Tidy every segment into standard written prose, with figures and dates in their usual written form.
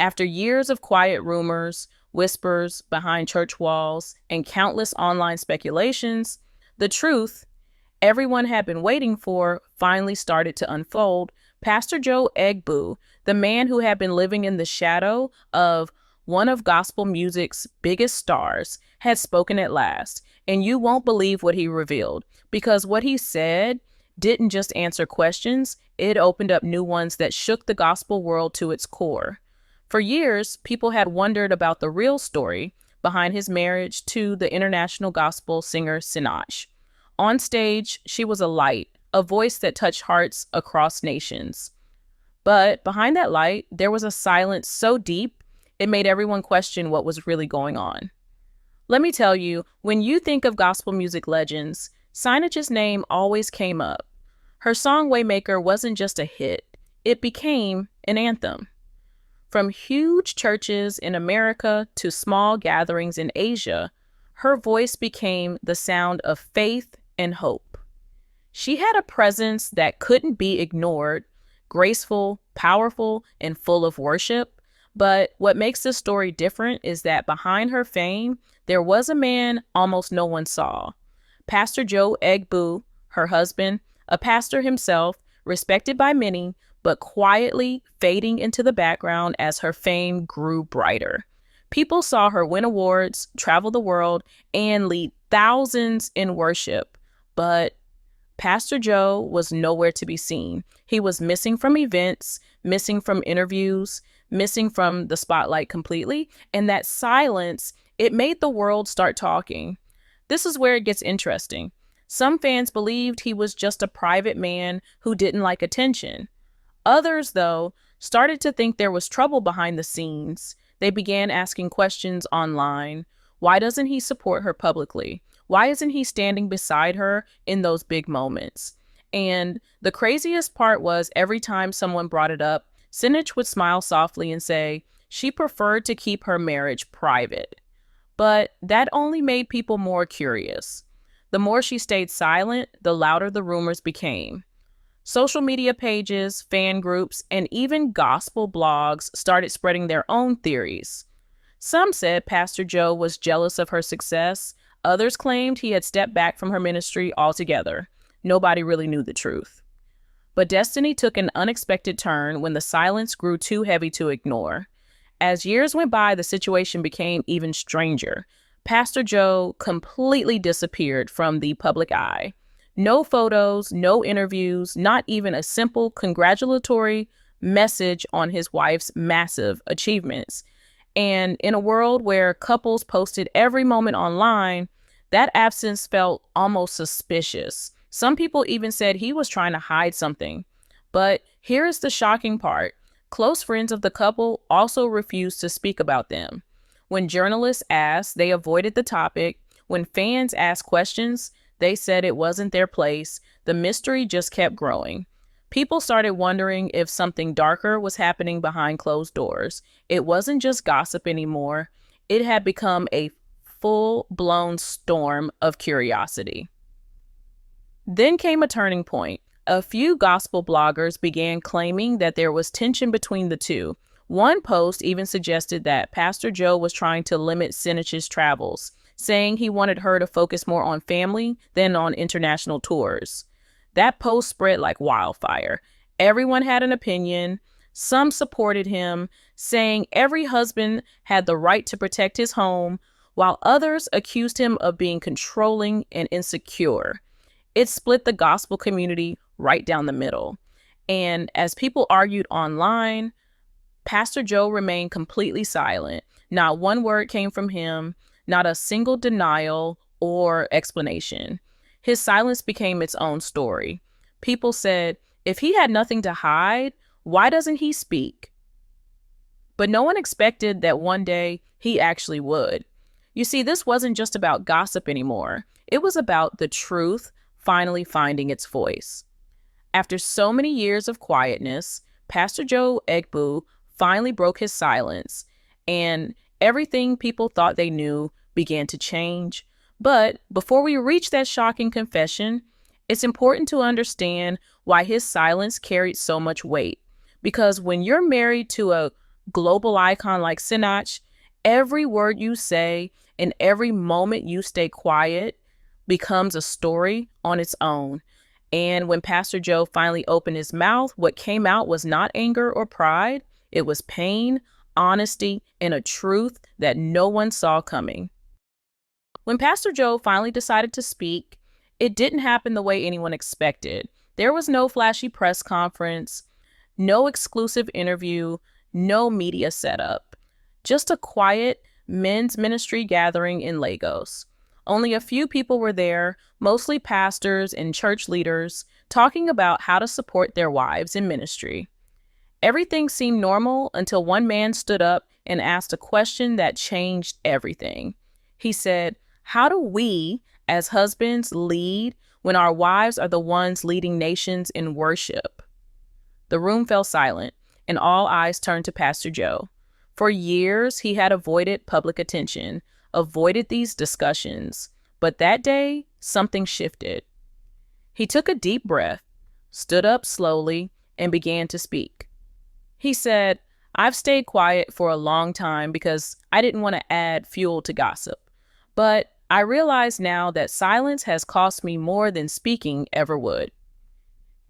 After years of quiet rumors, whispers behind church walls, and countless online speculations, the truth everyone had been waiting for finally started to unfold. Pastor Joe Egbu, the man who had been living in the shadow of one of gospel music's biggest stars, had spoken at last. And you won't believe what he revealed, because what he said didn't just answer questions, it opened up new ones that shook the gospel world to its core. For years, people had wondered about the real story behind his marriage to the international gospel singer Sinach. On stage, she was a light, a voice that touched hearts across nations. But behind that light, there was a silence so deep, it made everyone question what was really going on. Let me tell you, when you think of gospel music legends, Sinach's name always came up. Her song Waymaker wasn't just a hit, it became an anthem. From huge churches in America to small gatherings in Asia, her voice became the sound of faith and hope. She had a presence that couldn't be ignored, graceful, powerful, and full of worship. But what makes this story different is that behind her fame, there was a man almost no one saw. Pastor Joe Egbu, her husband, a pastor himself, respected by many, but quietly fading into the background as her fame grew brighter. People saw her win awards, travel the world, and lead thousands in worship. But Pastor Joe was nowhere to be seen. He was missing from events, missing from interviews, missing from the spotlight completely. And that silence, it made the world start talking. This is where it gets interesting. Some fans believed he was just a private man who didn't like attention. Others, though, started to think there was trouble behind the scenes. They began asking questions online. Why doesn't he support her publicly? Why isn't he standing beside her in those big moments? And the craziest part was every time someone brought it up, Sinach would smile softly and say she preferred to keep her marriage private. But that only made people more curious. The more she stayed silent, the louder the rumors became. Social media pages, fan groups, and even gospel blogs started spreading their own theories. Some said Pastor Joe was jealous of her success. Others claimed he had stepped back from her ministry altogether. Nobody really knew the truth. But destiny took an unexpected turn when the silence grew too heavy to ignore. As years went by, the situation became even stranger. Pastor Joe completely disappeared from the public eye. No photos, no interviews, not even a simple congratulatory message on his wife's massive achievements. And in a world where couples posted every moment online, that absence felt almost suspicious. Some people even said he was trying to hide something. But here's the shocking part. Close friends of the couple also refused to speak about them. When journalists asked, they avoided the topic. When fans asked questions, they said it wasn't their place. The mystery just kept growing. People started wondering if something darker was happening behind closed doors. It wasn't just gossip anymore. It had become a full-blown storm of curiosity. Then came a turning point. A few gospel bloggers began claiming that there was tension between the two. One post even suggested that Pastor Joe was trying to limit Sinach's travels, saying he wanted her to focus more on family than on international tours. That post spread like wildfire. Everyone had an opinion. Some supported him, saying every husband had the right to protect his home, while others accused him of being controlling and insecure. It split the gospel community right down the middle. And as people argued online, Pastor Joe remained completely silent. Not one word came from him, not a single denial or explanation. His silence became its own story. People said, if he had nothing to hide, why doesn't he speak? But no one expected that one day he actually would. You see, this wasn't just about gossip anymore. It was about the truth finally finding its voice. After so many years of quietness, Pastor Joe Egbu finally broke his silence, and everything people thought they knew began to change. But before we reach that shocking confession, it's important to understand why his silence carried so much weight. Because when you're married to a global icon like Sinach, every word you say and every moment you stay quiet becomes a story on its own. And when Pastor Joe finally opened his mouth, what came out was not anger or pride. It was pain, honesty, and a truth that no one saw coming. When Pastor Joe finally decided to speak, it didn't happen the way anyone expected. There was no flashy press conference, no exclusive interview, no media setup. Just a quiet men's ministry gathering in Lagos. Only a few people were there, mostly pastors and church leaders, talking about how to support their wives in ministry. Everything seemed normal until one man stood up and asked a question that changed everything. He said, "How do we, as husbands, lead when our wives are the ones leading nations in worship?" The room fell silent, and all eyes turned to Pastor Joe. For years, he had avoided public attention, avoided these discussions. But that day, something shifted. He took a deep breath, stood up slowly, and began to speak. He said, "I've stayed quiet for a long time because I didn't want to add fuel to gossip. But I realize now that silence has cost me more than speaking ever would."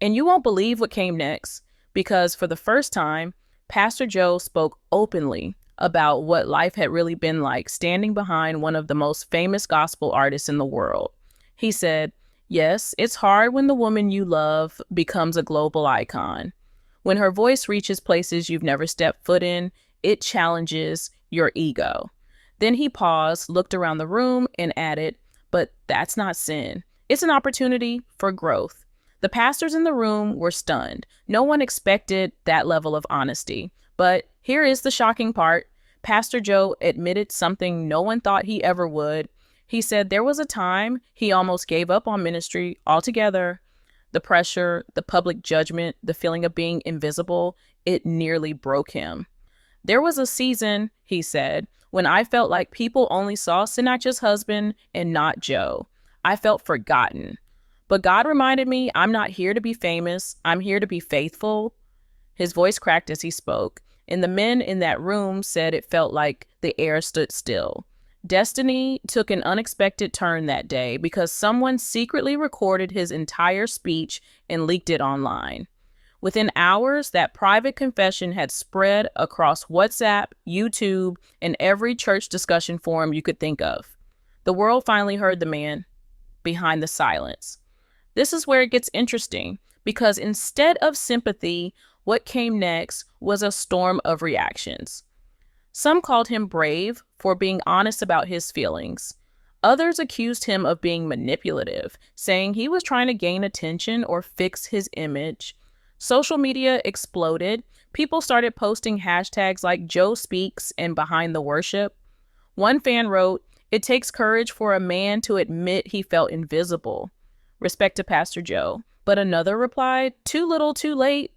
And you won't believe what came next, because for the first time, Pastor Joe spoke openly about what life had really been like standing behind one of the most famous gospel artists in the world. He said, "Yes, it's hard when the woman you love becomes a global icon. When her voice reaches places you've never stepped foot in, it challenges your ego." Then he paused, looked around the room, and added, "But that's not sin. It's an opportunity for growth." The pastors in the room were stunned. No one expected that level of honesty. But here is the shocking part. Pastor Joe admitted something no one thought he ever would. He said there was a time he almost gave up on ministry altogether. The pressure, the public judgment, the feeling of being invisible, it nearly broke him. "There was a season," he said, "when I felt like people only saw Sinach's husband and not Joe. I felt forgotten. But God reminded me I'm not here to be famous. I'm here to be faithful." His voice cracked as he spoke, and the men in that room said it felt like the air stood still. Destiny took an unexpected turn that day because someone secretly recorded his entire speech and leaked it online. Within hours, that private confession had spread across WhatsApp, YouTube, and every church discussion forum you could think of. The world finally heard the man behind the silence. This is where it gets interesting, because instead of sympathy, what came next was a storm of reactions. Some called him brave for being honest about his feelings. Others accused him of being manipulative, saying he was trying to gain attention or fix his image. Social media exploded. People started posting hashtags like Joe Speaks and Behind the Worship. One fan wrote, "It takes courage for a man to admit he felt invisible. Respect to Pastor Joe." But another replied, "Too little, too late.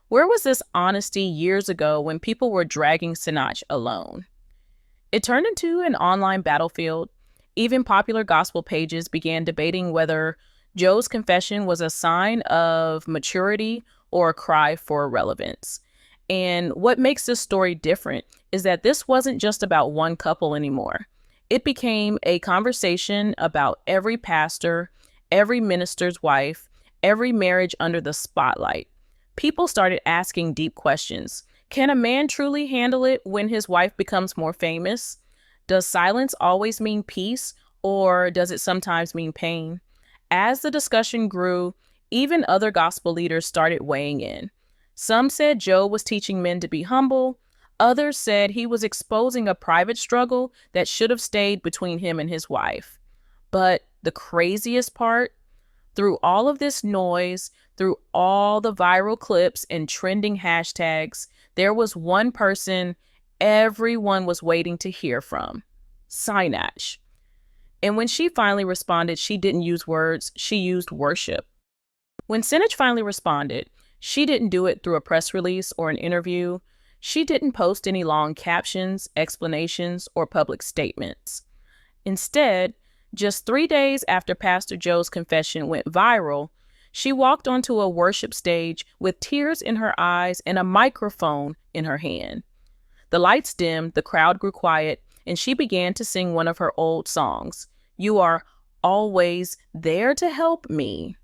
Where was this honesty years ago when people were dragging Sinach alone?" It turned into an online battlefield. Even popular gospel pages began debating whether Joe's confession was a sign of maturity or a cry for relevance. And what makes this story different is that this wasn't just about one couple anymore. It became a conversation about every pastor, every minister's wife, every marriage under the spotlight. People started asking deep questions. Can a man truly handle it when his wife becomes more famous? Does silence always mean peace, or does it sometimes mean pain? As the discussion grew, even other gospel leaders started weighing in. Some said Joe was teaching men to be humble. Others said he was exposing a private struggle that should have stayed between him and his wife. But the craziest part, through all of this noise, through all the viral clips and trending hashtags, there was one person everyone was waiting to hear from: Sinach. And when she finally responded, she didn't use words, she used worship. When Sinach finally responded, she didn't do it through a press release or an interview. She didn't post any long captions, explanations, or public statements. Instead, just 3 days after Pastor Joe's confession went viral, she walked onto a worship stage with tears in her eyes and a microphone in her hand. The lights dimmed, the crowd grew quiet, and she began to sing one of her old songs. You are always there to help me.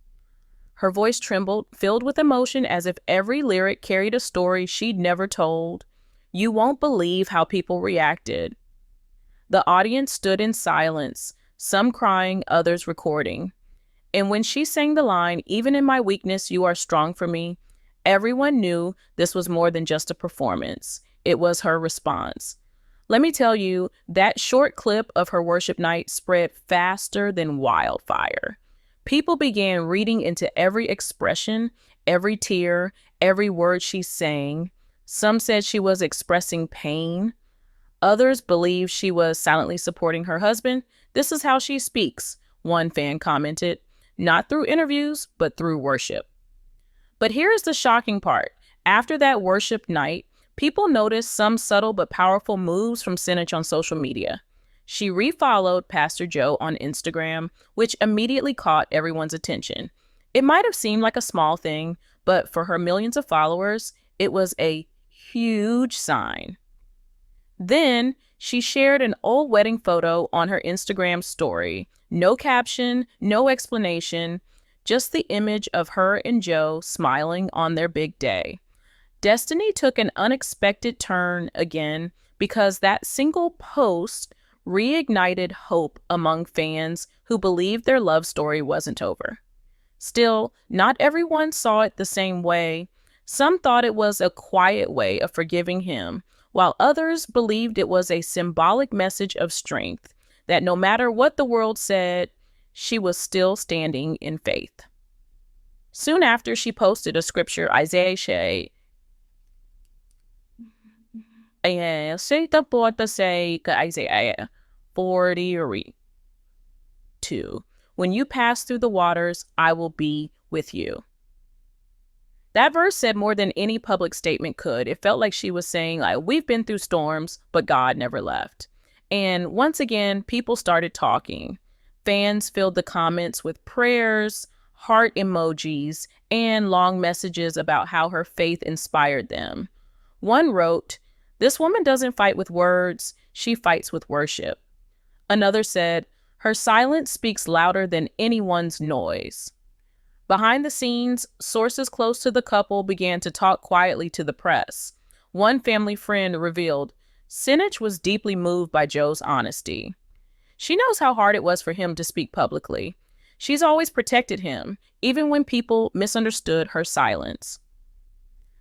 Her voice trembled, filled with emotion as if every lyric carried a story she'd never told. You won't believe how people reacted. The audience stood in silence, some crying, others recording. And when she sang the line, even in my weakness, you are strong for me, everyone knew this was more than just a performance. It was her response. Let me tell you, that short clip of her worship night spread faster than wildfire. People began reading into every expression, every tear, every word she sang. Some said she was expressing pain. Others believed she was silently supporting her husband. This is how she speaks, one fan commented, not through interviews, but through worship. But here's the shocking part. After that worship night, people noticed some subtle but powerful moves from Sinach on social media. She refollowed Pastor Joe on Instagram, which immediately caught everyone's attention. It might have seemed like a small thing, but for her millions of followers, it was a huge sign. Then she shared an old wedding photo on her Instagram story. No caption, no explanation, just the image of her and Joe smiling on their big day. Destiny took an unexpected turn again because that single post reignited hope among fans who believed their love story wasn't over. Still, not everyone saw it the same way. Some thought it was a quiet way of forgiving him, while others believed it was a symbolic message of strength, that no matter what the world said, she was still standing in faith. Soon after, she posted a scripture, Isaiah 42. When you pass through the waters, I will be with you. That verse said more than any public statement could. It felt like she was saying, we've been through storms, but God never left. And once again, people started talking. Fans filled the comments with prayers, heart emojis, and long messages about how her faith inspired them. One wrote, "This woman doesn't fight with words, she fights with worship." Another said, "Her silence speaks louder than anyone's noise." Behind the scenes, sources close to the couple began to talk quietly to the press. One family friend revealed, Sinach was deeply moved by Joe's honesty. She knows how hard it was for him to speak publicly. She's always protected him, even when people misunderstood her silence.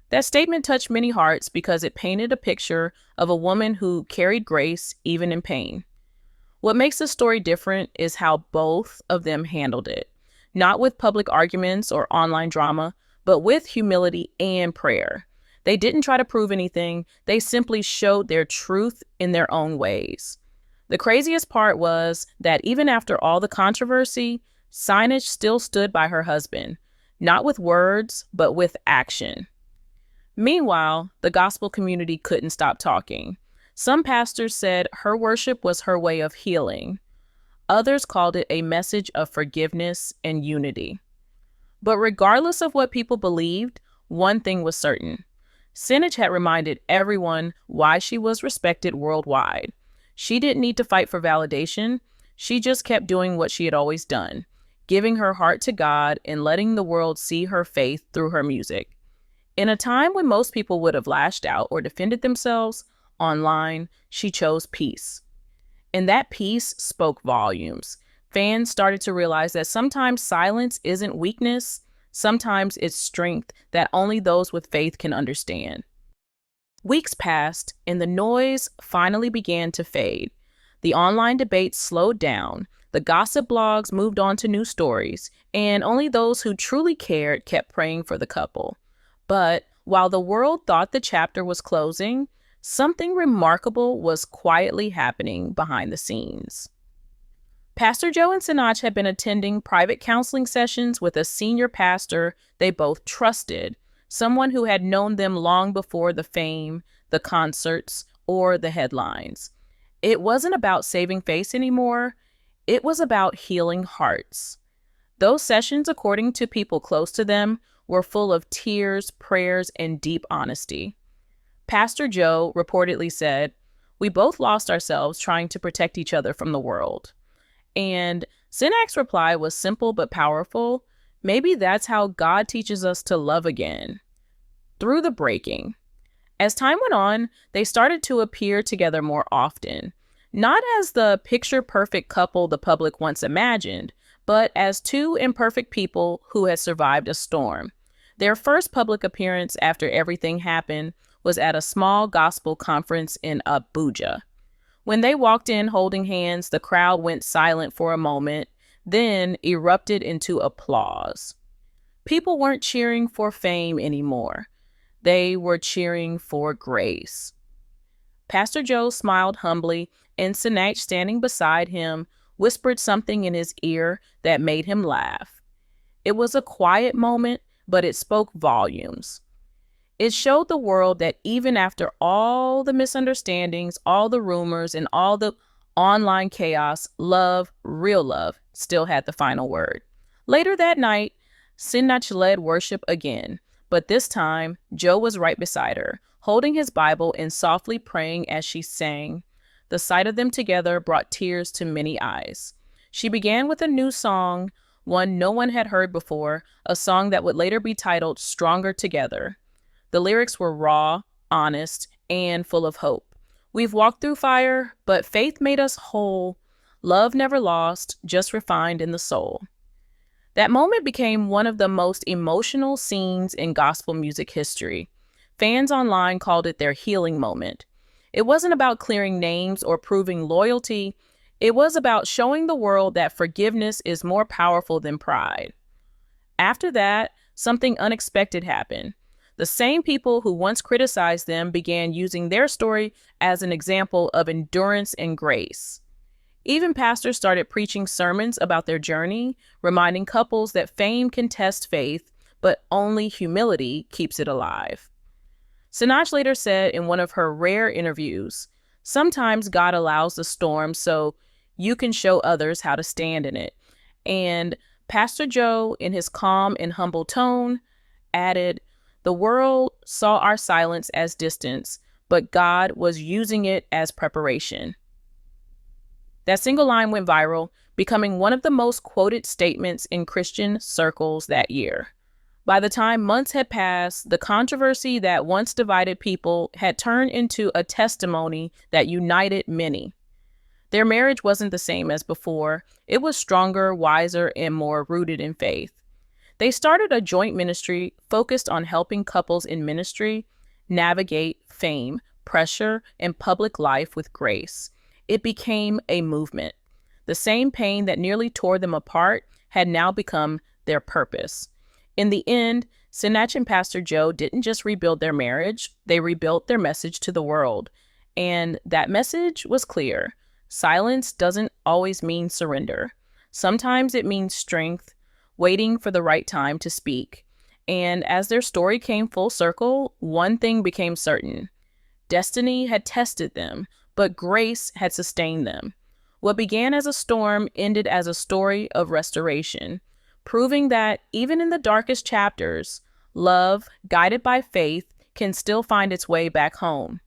That statement touched many hearts because it painted a picture of a woman who carried grace even in pain. What makes this story different is how both of them handled it. Not with public arguments or online drama, but with humility and prayer. They didn't try to prove anything. They simply showed their truth in their own ways. The craziest part was that even after all the controversy, Sinach still stood by her husband, not with words, but with action. Meanwhile, the gospel community couldn't stop talking. Some pastors said her worship was her way of healing. Others called it a message of forgiveness and unity. But regardless of what people believed, one thing was certain. Sinach had reminded everyone why she was respected worldwide. She didn't need to fight for validation. She just kept doing what she had always done, giving her heart to God and letting the world see her faith through her music. In a time when most people would have lashed out or defended themselves online, she chose peace. And that peace spoke volumes. Fans started to realize that sometimes silence isn't weakness, sometimes it's strength that only those with faith can understand. Weeks passed, and the noise finally began to fade. The online debates slowed down, the gossip blogs moved on to new stories, and only those who truly cared kept praying for the couple. But while the world thought the chapter was closing, something remarkable was quietly happening behind the scenes. Pastor Joe and Sinach had been attending private counseling sessions with a senior pastor they both trusted, someone who had known them long before the fame, the concerts, or the headlines. It wasn't about saving face anymore. It was about healing hearts. Those sessions, according to people close to them, were full of tears, prayers, and deep honesty. Pastor Joe reportedly said, "We both lost ourselves trying to protect each other from the world." And Sinach's reply was simple but powerful. Maybe that's how God teaches us to love again, through the breaking. As time went on, they started to appear together more often, not as the picture-perfect couple the public once imagined, but as two imperfect people who had survived a storm. Their first public appearance after everything happened was at a small gospel conference in Abuja. When they walked in holding hands, the crowd went silent for a moment, then erupted into applause. People weren't cheering for fame anymore. They were cheering for grace. Pastor Joe smiled humbly, and Sinach, standing beside him, whispered something in his ear that made him laugh. It was a quiet moment, but it spoke volumes. It showed the world that even after all the misunderstandings, all the rumors, and all the online chaos, love, real love, still had the final word. Later that night, Sinach led worship again, but this time, Joe was right beside her, holding his Bible and softly praying as she sang. The sight of them together brought tears to many eyes. She began with a new song, one no one had heard before, a song that would later be titled Stronger Together. The lyrics were raw, honest, and full of hope. We've walked through fire, but faith made us whole. Love never lost, just refined in the soul. That moment became one of the most emotional scenes in gospel music history. Fans online called it their healing moment. It wasn't about clearing names or proving loyalty. It was about showing the world that forgiveness is more powerful than pride. After that, something unexpected happened. The same people who once criticized them began using their story as an example of endurance and grace. Even pastors started preaching sermons about their journey, reminding couples that fame can test faith, but only humility keeps it alive. Sinach later said in one of her rare interviews, "Sometimes God allows the storm so you can show others how to stand in it." And Pastor Joe, in his calm and humble tone, added, "The world saw our silence as distance, but God was using it as preparation." That single line went viral, becoming one of the most quoted statements in Christian circles that year. By the time months had passed, the controversy that once divided people had turned into a testimony that united many. Their marriage wasn't the same as before. It was stronger, wiser, and more rooted in faith. They started a joint ministry focused on helping couples in ministry navigate fame, pressure, and public life with grace. It became a movement. The same pain that nearly tore them apart had now become their purpose. In the end, Sinach and Pastor Joe didn't just rebuild their marriage, they rebuilt their message to the world. And that message was clear. Silence doesn't always mean surrender. Sometimes it means strength, waiting for the right time to speak. And as their story came full circle, one thing became certain. Destiny had tested them, but grace had sustained them. What began as a storm ended as a story of restoration, proving that even in the darkest chapters, love, guided by faith, can still find its way back home.